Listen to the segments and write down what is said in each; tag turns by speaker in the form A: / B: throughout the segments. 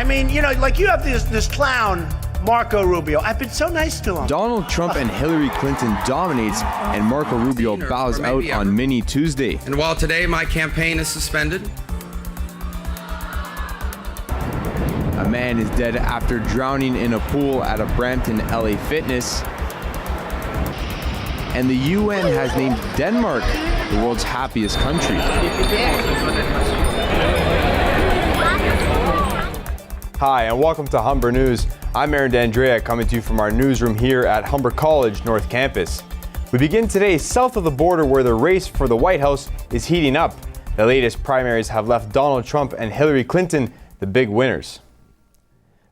A: mean, you know, like you have this clown, Marco Rubio. I've been so nice to him.
B: Donald Trump and Hillary Clinton dominates, and Marco Rubio bows out on Mini Tuesday.
C: And while today my campaign is suspended,
B: a man is dead after drowning in a pool at a Brampton LA Fitness. And the UN has named Denmark the world's happiest country. Hi, and welcome to Humber News. I'm Aaron D'Andrea, coming to you from our newsroom here at Humber College North Campus. We begin today south of the border, where the race for the White House is heating up. The latest primaries have left Donald Trump and Hillary Clinton the big winners.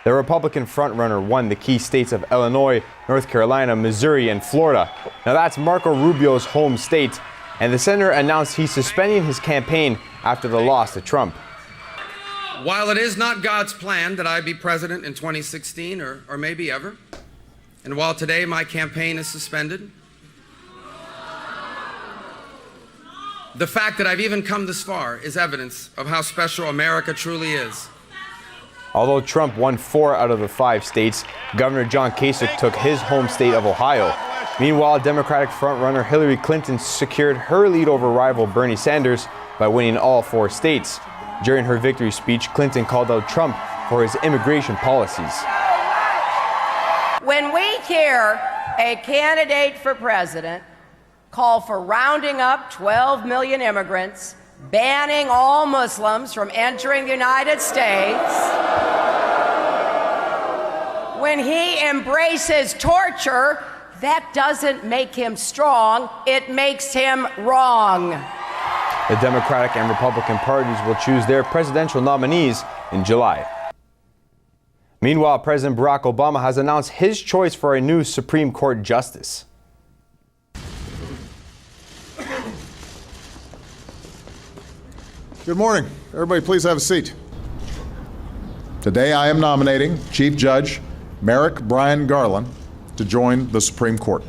B: The Republican frontrunner won the key states of Illinois, North Carolina, Missouri, and Florida. Now that's Marco Rubio's home state, and the senator announced he's suspending his campaign after the loss to Trump.
C: while it is not God's plan that I be president in 2016 or maybe ever, and while today my campaign is suspended, the fact that I've even come this far is evidence of how special America truly is.
B: Although Trump won 4 out of the 5 states, Governor John Kasich took his home state of Ohio. Meanwhile, Democratic frontrunner Hillary Clinton secured her lead over rival Bernie Sanders by winning all 4 states. During her victory speech, Clinton called out Trump for his immigration policies.
D: When we hear a candidate for president call for rounding up 12 million immigrants, banning all Muslims from entering the United States, when he embraces torture, that doesn't make him strong, it makes him wrong.
B: The Democratic and Republican parties will choose their presidential nominees in July. Meanwhile, President Barack Obama has announced his choice for a new Supreme Court justice.
E: Good morning. Everybody, please have a seat. Today I am nominating Chief Judge Merrick Brian Garland to join the Supreme Court.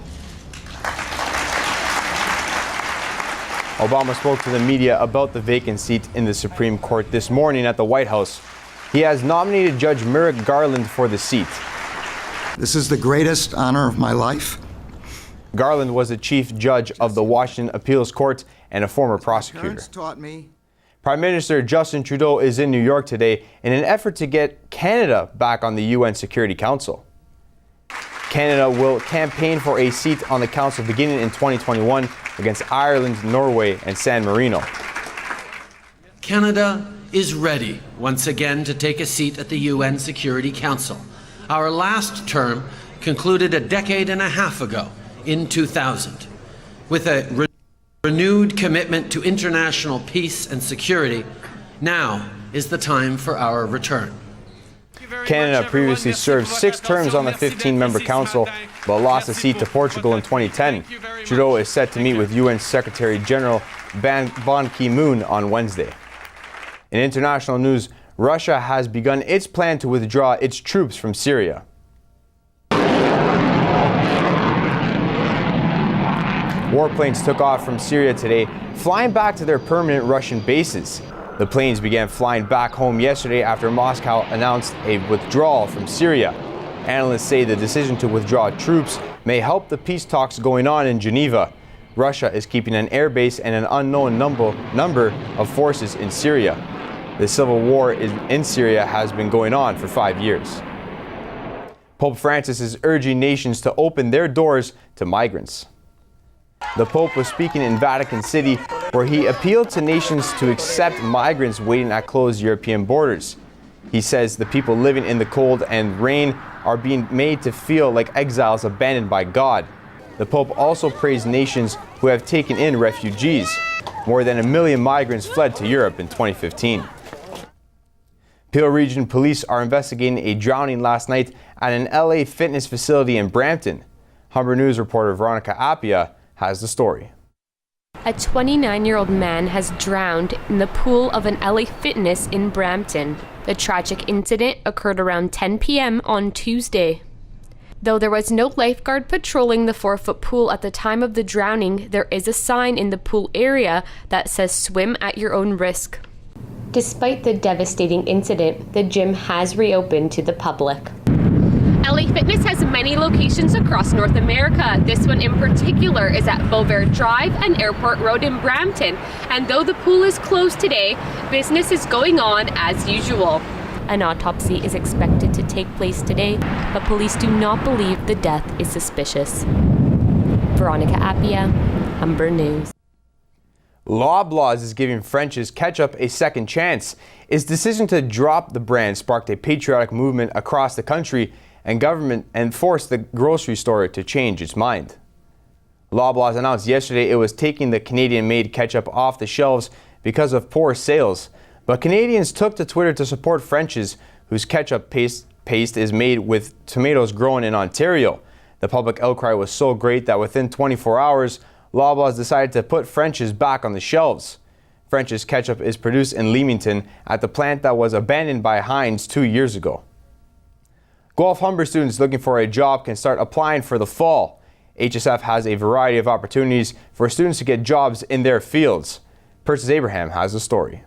B: Obama spoke to the media about the vacant seat in the Supreme Court this morning at the White House. He has nominated Judge Merrick Garland for the seat.
F: This is the greatest honor of my life.
B: Garland was the chief judge of the Washington Appeals Court and a former prosecutor.
F: Parents taught me.
B: Prime Minister Justin Trudeau is in New York today in an effort to get Canada back on the UN Security Council. Canada will campaign for a seat on the council beginning in 2021 against Ireland, Norway, and San Marino.
G: Canada is ready once again to take a seat at the UN Security Council. Our last term concluded a decade and a half ago in 2000. With a renewed commitment to international peace and security, now is the time for our return.
B: Canada previously served 6 terms on the 15-member council, but lost a seat to Portugal in 2010. Trudeau is set to meet with UN Secretary General Ban Ki-moon on Wednesday. In international news, Russia has begun its plan to withdraw its troops from Syria. Warplanes took off from Syria today, flying back to their permanent Russian bases. The planes began flying back home yesterday after Moscow announced a withdrawal from Syria. Analysts say the decision to withdraw troops may help the peace talks going on in Geneva. Russia is keeping an air base and an unknown number of forces in Syria. The civil war in Syria has been going on for 5 years. Pope Francis is urging nations to open their doors to migrants. The Pope was speaking in Vatican City, where he appealed to nations to accept migrants waiting at closed European borders. He says the people living in the cold and rain are being made to feel like exiles abandoned by God. The Pope also praised nations who have taken in refugees. More than 1 million migrants fled to Europe in 2015. Peel Region Police are investigating a drowning last night at an LA fitness facility in Brampton. Humber News reporter Veronica Appia has the story.
H: A 29-year-old man has drowned in the pool of an LA Fitness in Brampton. The tragic incident occurred around 10 p.m. on Tuesday. Though there was no lifeguard patrolling the 4-foot pool at the time of the drowning, there is a sign in the pool area that says "Swim at your own risk." Despite the devastating incident, the gym has reopened to the public. LA Fitness has many locations across North America. This one in particular is at Beauvais Drive and Airport Road in Brampton. And though the pool is closed today, business is going on as usual. An autopsy is expected to take place today, but police do not believe the death is suspicious. Veronica Appia, Humber News.
B: Loblaws is giving French's ketchup a second chance. Its decision to drop the brand sparked a patriotic movement across the country and government and forced the grocery store to change its mind. Loblaws announced yesterday it was taking the Canadian-made ketchup off the shelves because of poor sales. But Canadians took to Twitter to support French's, whose ketchup paste is made with tomatoes grown in Ontario. The public outcry was so great that within 24 hours, Loblaws decided to put French's back on the shelves. French's ketchup is produced in Leamington at the plant that was abandoned by Heinz 2 years ago. Guelph Humber students looking for a job can start applying for the fall. HSF has a variety of opportunities for students to get jobs in their fields. Persis Abraham has the story.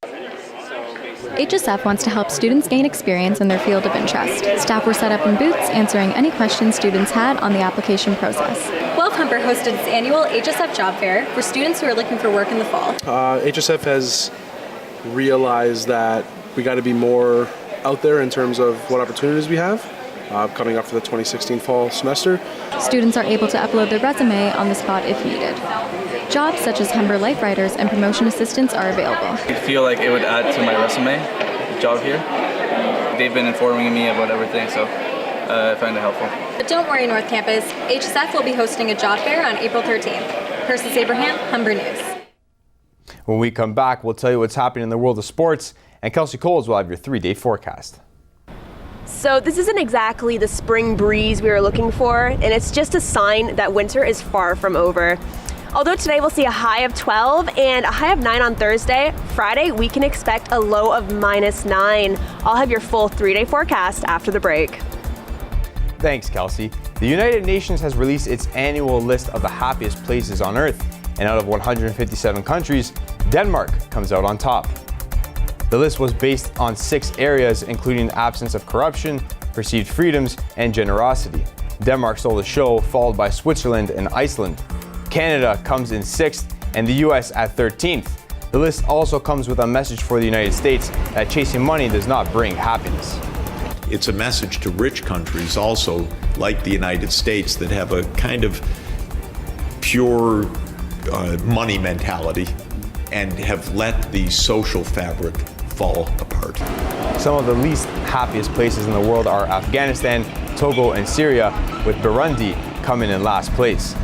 I: HSF wants to help students gain experience in their field of interest. Staff were set up in booths answering any questions students had on the application process.
J: Guelph Humber hosted its annual HSF job fair for students who are looking for work in the fall.
K: HSF has realized that we got to be more out there in terms of what opportunities we have coming up for the 2016 fall semester.
I: Students are able to upload their resume on the spot if needed. Jobs such as Humber Life Writers and promotion assistants are available.
L: I feel like it would add to my resume, the job here. They've been informing me about everything, so I find it helpful.
J: But don't worry, North Campus. HSF will be hosting a job fair on April 13th. Persis Abraham, Humber News.
B: When we come back, we'll tell you what's happening in the world of sports, and Kelsey Coles will have your 3-day forecast.
M: So this isn't exactly the spring breeze we were looking for, and it's just a sign that winter is far from over. Although today we'll see a high of 12 and a high of 9 on Thursday, Friday we can expect a low of -9. I'll have your full 3-day forecast after the break.
B: Thanks, Kelsey. The United Nations has released its annual list of the happiest places on Earth, and out of 157 countries, Denmark comes out on top. The list was based on 6 areas, including absence of corruption, perceived freedoms, and generosity. Denmark stole the show, followed by Switzerland and Iceland. Canada comes in 6th, and the US at 13th. The list also comes with a message for the United States that chasing money does not bring happiness.
N: It's a message to rich countries also, like the United States, that have a kind of pure money mentality and have let the social fabric fall apart.
B: Some of the least happiest places in the world are Afghanistan, Togo, and Syria, with Burundi coming in last place.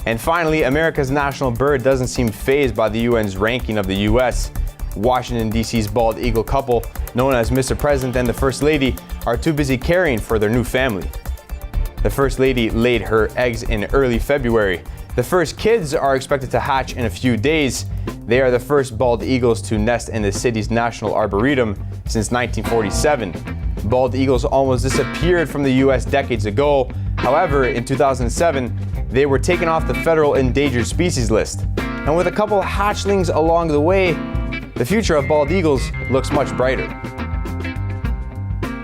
B: And finally, America's national bird doesn't seem fazed by the UN's ranking of the US. Washington, D.C.'s bald eagle couple, known as Mr. President and the First Lady, are too busy caring for their new family. The First Lady laid her eggs in early February. The first kids are expected to hatch in a few days. They are the first bald eagles to nest in the city's National Arboretum since 1947. Bald eagles almost disappeared from the U.S. decades ago. However, in 2007, they were taken off the federal endangered species list. And with a couple hatchlings along the way, the future of bald eagles looks much brighter.